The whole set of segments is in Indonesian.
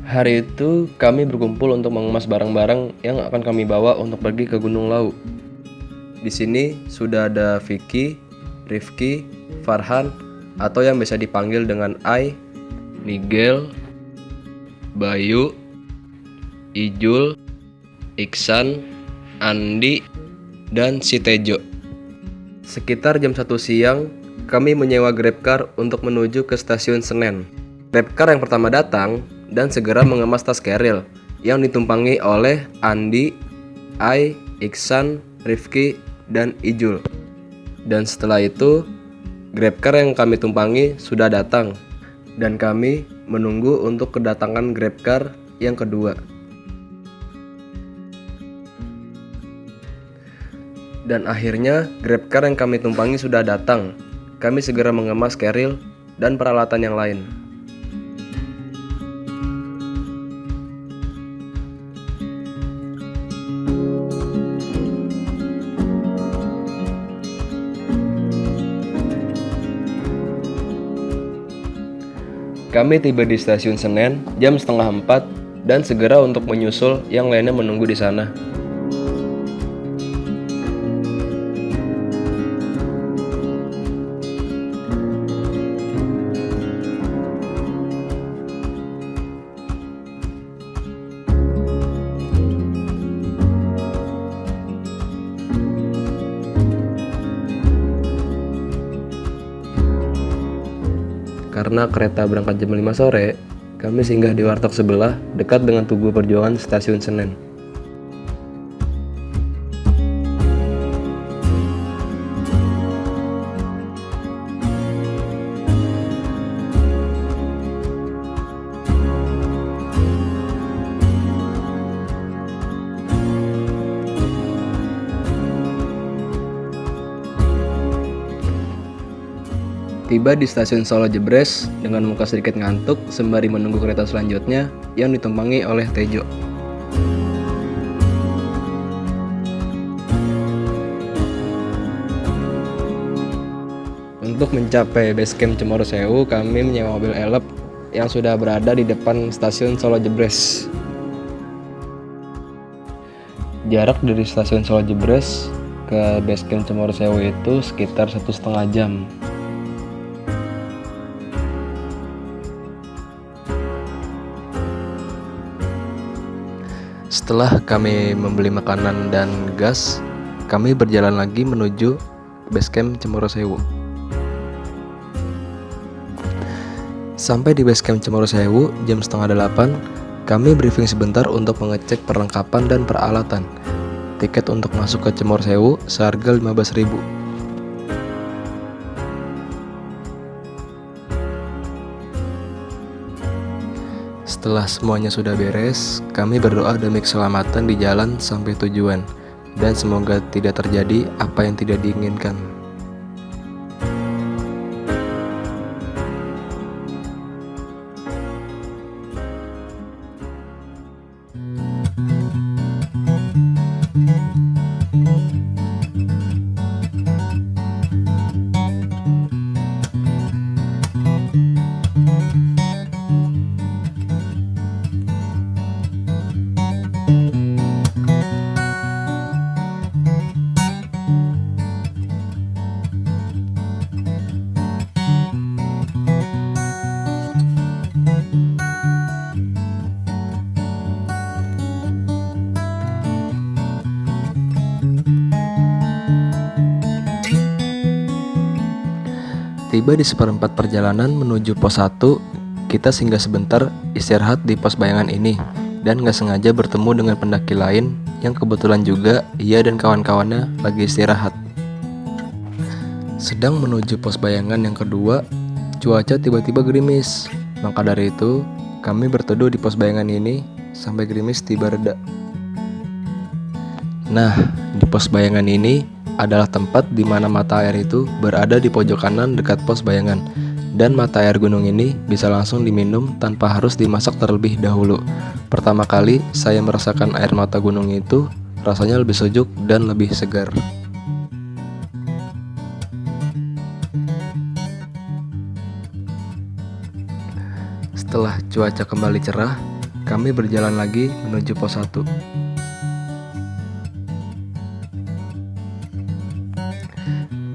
Hari itu kami berkumpul untuk mengemas barang-barang yang akan kami bawa untuk pergi ke Gunung Lau. Di sini sudah ada Vicky, Rifki, Farhan, atau yang biasa dipanggil dengan Ai, Nigel, Bayu, Ijul, Iksan, Andi, dan si Tejo. Sekitar jam 1 siang, kami menyewa GrabCar untuk menuju ke stasiun Senen. GrabCar yang pertama datang dan segera mengemas tas keril yang ditumpangi oleh Andi, Ai, Iksan, Rifki, dan Ijul. Dan setelah itu, GrabCar yang kami tumpangi sudah datang dan kami menunggu untuk kedatangan GrabCar yang kedua. Dan akhirnya GrabCar yang kami tumpangi sudah datang. Kami segera mengemas keril dan peralatan yang lain. Kami tiba di stasiun Senen jam setengah 4 dan segera untuk menyusul yang lainnya menunggu di sana. Karena kereta berangkat jam 5 sore, kami singgah di warteg sebelah dekat dengan Tugu Perjuangan stasiun Senen. Tiba di stasiun Solo Jebres dengan muka sedikit ngantuk sembari menunggu kereta selanjutnya yang ditumpangi oleh Tejo. Untuk mencapai base camp Cemoro Sewu, kami menyewa mobil elep yang sudah berada di depan stasiun Solo Jebres. Jarak dari stasiun Solo Jebres ke base camp Cemoro Sewu itu sekitar 1,5 jam. Setelah kami membeli makanan dan gas, kami berjalan lagi menuju base camp Cemoro Sewu. Sampai di base camp Cemoro Sewu jam setengah 8, kami briefing sebentar untuk mengecek perlengkapan dan peralatan. Tiket untuk masuk ke Cemoro Sewu seharga 15.000. Setelah semuanya sudah beres, kami berdoa demi keselamatan di jalan sampai tujuan, dan semoga tidak terjadi apa yang tidak diinginkan. Tiba di seperempat perjalanan menuju pos 1, kita singgah sebentar istirahat di pos bayangan ini dan gak sengaja bertemu dengan pendaki lain yang kebetulan juga ia dan kawan-kawannya lagi istirahat. Sedang menuju pos bayangan yang kedua, cuaca tiba-tiba gerimis. Maka dari itu, kami berteduh di pos bayangan ini sampai gerimis tiba reda. Nah, di pos bayangan ini adalah tempat di mana mata air itu berada di pojok kanan dekat pos bayangan, dan mata air gunung ini bisa langsung diminum tanpa harus dimasak terlebih dahulu. Pertama kali saya merasakan air mata gunung itu, rasanya lebih sejuk dan lebih segar. Setelah cuaca kembali cerah, kami berjalan lagi menuju pos 1.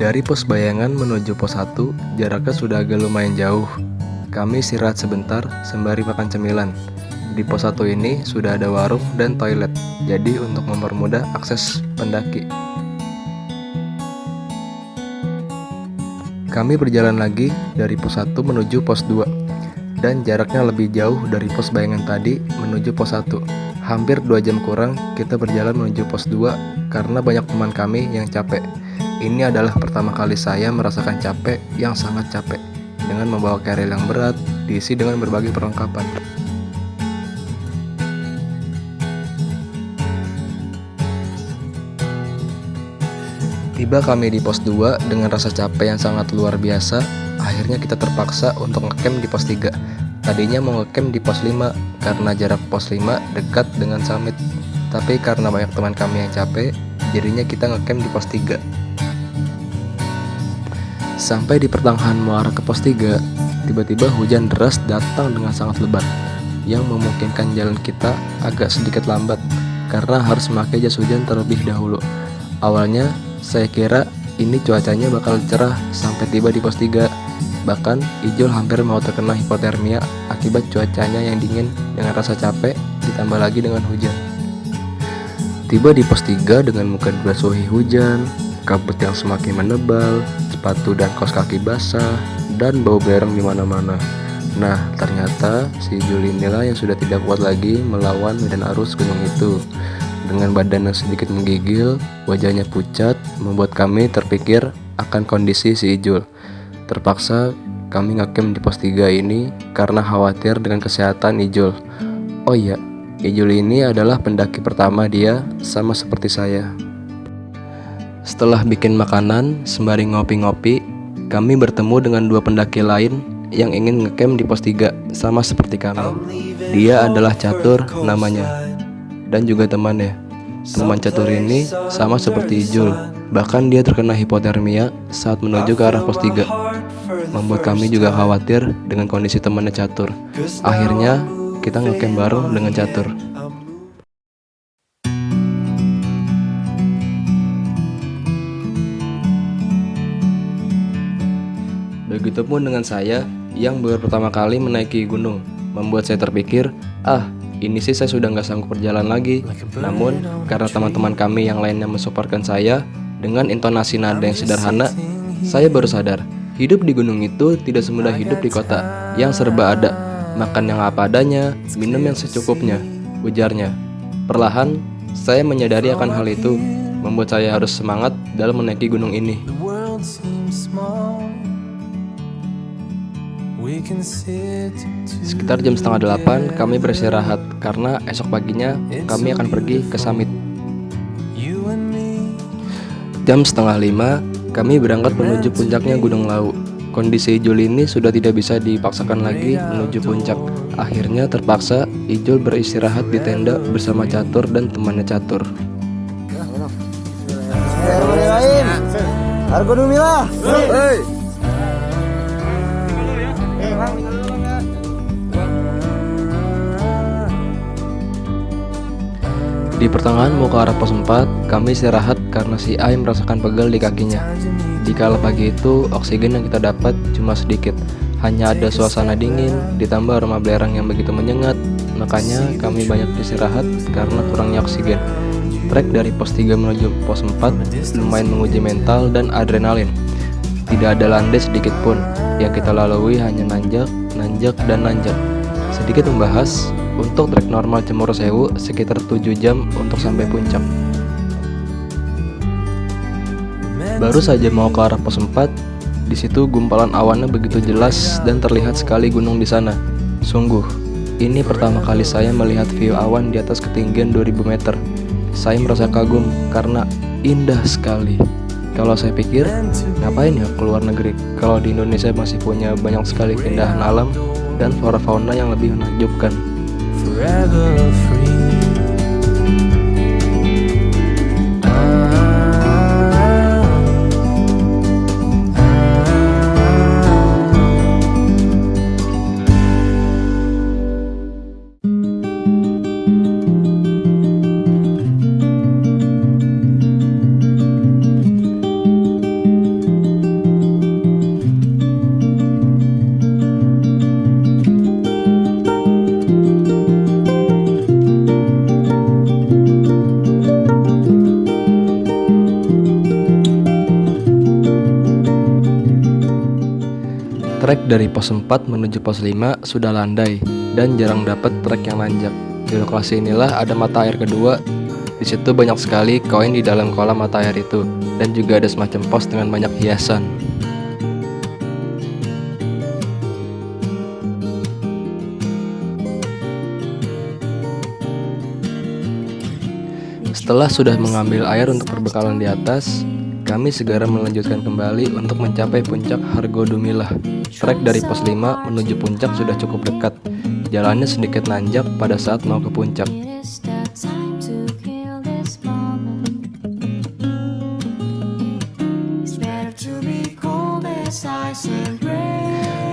Dari pos Bayangan menuju pos 1, jaraknya sudah agak lumayan jauh. Kami istirahat sebentar sembari makan cemilan. Di pos 1 ini sudah ada warung dan toilet, jadi untuk mempermudah akses pendaki. Kami berjalan lagi dari pos 1 menuju pos 2, dan jaraknya lebih jauh dari pos Bayangan tadi menuju pos 1. Hampir 2 jam kurang kita berjalan menuju pos 2 karena banyak teman kami yang capek. Ini adalah pertama kali saya merasakan capek yang sangat capek dengan membawa keril yang berat diisi dengan berbagai perlengkapan. Tiba kami di pos 2 dengan rasa capek yang sangat luar biasa. Akhirnya kita terpaksa untuk ngecamp di pos 3. Tadinya mau ngecamp di pos 5 karena jarak pos 5 dekat dengan summit. Tapi karena banyak teman kami yang capek, jadinya kita ngecamp di pos 3. Sampai di pertengahan mau arah ke pos 3, tiba-tiba hujan deras datang dengan sangat lebat, yang memungkinkan jalan kita agak sedikit lambat karena harus memakai jas hujan terlebih dahulu. Awalnya saya kira ini cuacanya bakal cerah sampai tiba di pos 3. Bahkan Ijul hampir mau terkena hipotermia akibat cuacanya yang dingin dengan rasa capek ditambah lagi dengan hujan. Tiba di pos 3 dengan muka dibasuhi hujan, kabut yang semakin menebal, sepatu dan kaos kaki basah, dan bau belerang di mana-mana. Nah, ternyata si Ijul inilah yang sudah tidak kuat lagi melawan medan arus gunung itu. Dengan badan yang sedikit menggigil, wajahnya pucat, membuat kami terpikir akan kondisi si Ijul. Terpaksa kami ngecamp di pos 3 ini karena khawatir dengan kesehatan Ijul. Oh iya, Ijul ini adalah pendaki pertama dia, sama seperti saya. Setelah bikin makanan sembari ngopi-ngopi, kami bertemu dengan 2 pendaki lain yang ingin ngecamp di pos 3 sama seperti kami. Dia adalah Catur namanya, dan juga temannya. Teman Catur ini sama seperti Ijul, bahkan dia terkena hipotermia saat menuju ke arah pos 3. Membuat kami juga khawatir dengan kondisi temannya Catur. Akhirnya kita ngecamp bareng dengan Catur. Begitupun dengan saya yang baru pertama kali menaiki gunung, membuat saya terpikir, ini sih saya sudah nggak sanggup berjalan lagi. Namun karena teman-teman kami yang lainnya mensupportkan saya dengan intonasi nada yang sederhana, saya baru sadar hidup di gunung itu tidak semudah hidup di kota yang serba ada. Makan yang apa adanya, minum yang secukupnya, ujarnya. Perlahan saya menyadari akan hal itu, membuat saya harus semangat dalam menaiki gunung ini. Sekitar jam setengah 8 kami beristirahat karena esok paginya kami akan pergi ke summit. Jam setengah 5 kami berangkat menuju puncaknya Gunung Lawu. Kondisi Ijul ini sudah tidak bisa dipaksakan lagi menuju puncak. Akhirnya terpaksa Ijul beristirahat di tenda bersama Catur dan temannya Catur. Di pertengahan mau ke arah pos 4, kami istirahat karena si Ai merasakan pegal di kakinya. Di kala pagi itu, oksigen yang kita dapat cuma sedikit. Hanya ada suasana dingin, ditambah aroma belerang yang begitu menyengat. Makanya kami banyak istirahat karena kurangnya oksigen. Trek dari pos 3 menuju pos 4 lumayan menguji mental dan adrenalin. Tidak ada landai sedikit pun, yang kita lalui hanya nanjak, dan nanjak. Sedikit membahas, untuk trek normal Cemoro Sewu sekitar 7 jam untuk sampai puncak. Baru saja mau ke arah pos 4, di situ gumpalan awannya begitu jelas dan terlihat sekali gunung di sana. Sungguh, ini pertama kali saya melihat view awan di atas ketinggian 2000 meter. Saya merasa kagum karena indah sekali. Kalau saya pikir, ngapain ya keluar negeri kalau di Indonesia masih punya banyak sekali keindahan alam dan flora fauna yang lebih menakjubkan. Forever free. Trek dari pos 4 menuju pos 5 sudah landai dan jarang dapat trek yang nanjak. Di lokasi inilah ada mata air kedua. Di situ banyak sekali koin di dalam kolam mata air itu, dan juga ada semacam pos dengan banyak hiasan. Setelah sudah mengambil air untuk perbekalan di atas, kami segera melanjutkan kembali untuk mencapai puncak Hargodumilah. Trek dari pos 5 menuju puncak sudah cukup dekat. Jalannya sedikit nanjak pada saat mau ke puncak.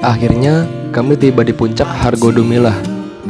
Akhirnya kami tiba di puncak Hargodumilah.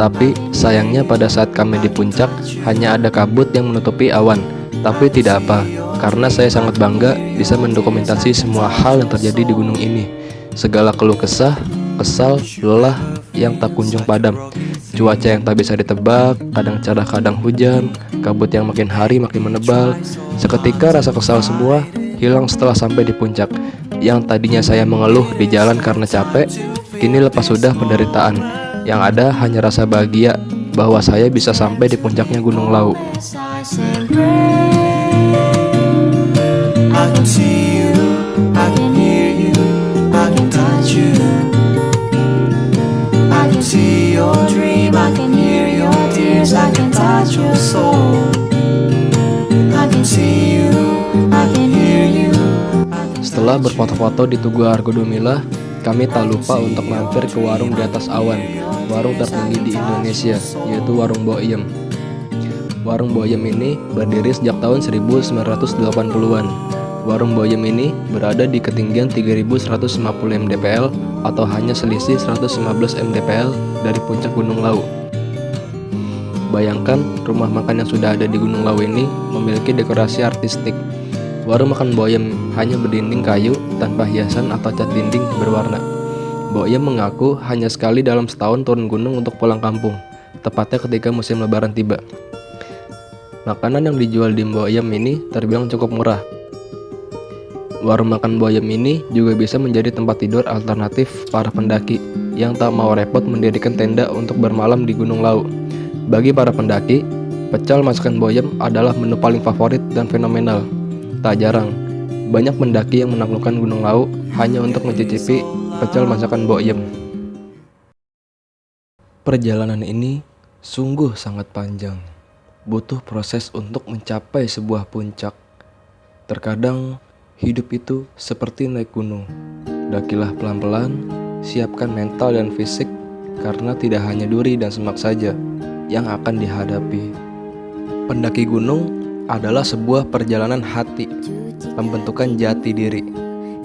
Tapi sayangnya pada saat kami di puncak hanya ada kabut yang menutupi awan. Tapi tidak apa, karena saya sangat bangga bisa mendokumentasi semua hal yang terjadi di gunung ini. Segala keluh kesah, kesal, lelah yang tak kunjung padam. Cuaca yang tak bisa ditebak, kadang cerah kadang hujan, kabut yang makin hari makin menebal. Seketika rasa kesal semua hilang setelah sampai di puncak. Yang tadinya saya mengeluh di jalan karena capek, kini lepas sudah penderitaan. Yang ada hanya rasa bahagia bahwa saya bisa sampai di puncaknya Gunung Lau. Setelah berfoto-foto di Tugu Hargodumilah, kami tak lupa untuk mampir ke warung di atas awan, warung tertinggi di Indonesia, yaitu Warung Boiem. Warung Boiem ini berdiri sejak tahun 1980-an. Warung Boiem ini berada di ketinggian 3150 mdpl atau hanya selisih 115 mdpl dari puncak Gunung Lau. Bayangkan rumah makan yang sudah ada di Gunung Lau ini memiliki dekorasi artistik. Warung makan Boiem hanya berdinding kayu tanpa hiasan atau cat dinding berwarna. Boiem mengaku hanya sekali dalam setahun turun gunung untuk pulang kampung, tepatnya ketika musim lebaran tiba. Makanan yang dijual di Boiem ini terbilang cukup murah. Warung makan Boiem ini juga bisa menjadi tempat tidur alternatif para pendaki yang tak mau repot mendirikan tenda untuk bermalam di Gunung Lau. Bagi para pendaki, pecel masakan Boiem adalah menu paling favorit dan fenomenal. Tak jarang, banyak pendaki yang menaklukkan Gunung Lau hanya untuk mencicipi pecel masakan Boiem. Perjalanan ini sungguh sangat panjang. Butuh proses untuk mencapai sebuah puncak. Terkadang, hidup itu seperti naik gunung. Dakilah pelan-pelan, siapkan mental dan fisik, karena tidak hanya duri dan semak saja yang akan dihadapi. Pendaki gunung adalah sebuah perjalanan hati, pembentukan jati diri,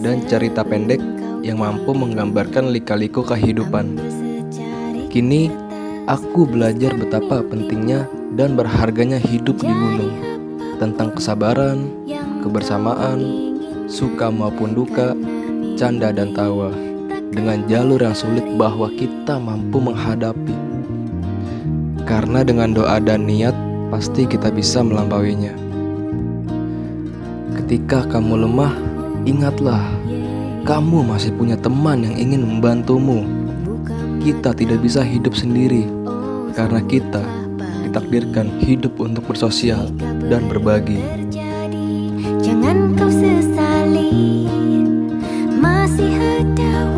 dan cerita pendek yang mampu menggambarkan lika-liku kehidupan. Kini, aku belajar betapa pentingnya dan berharganya hidup di gunung, tentang kesabaran, kebersamaan, suka maupun duka, canda dan tawa, dengan jalur yang sulit bahwa kita mampu menghadapi. Karena dengan doa dan niat, pasti kita bisa melampauinya. Ketika kamu lemah, ingatlah, kamu masih punya teman yang ingin membantumu. Kita tidak bisa hidup sendiri, karena kita ditakdirkan hidup untuk bersosial dan berbagi. Jangan kau sesali, masih ada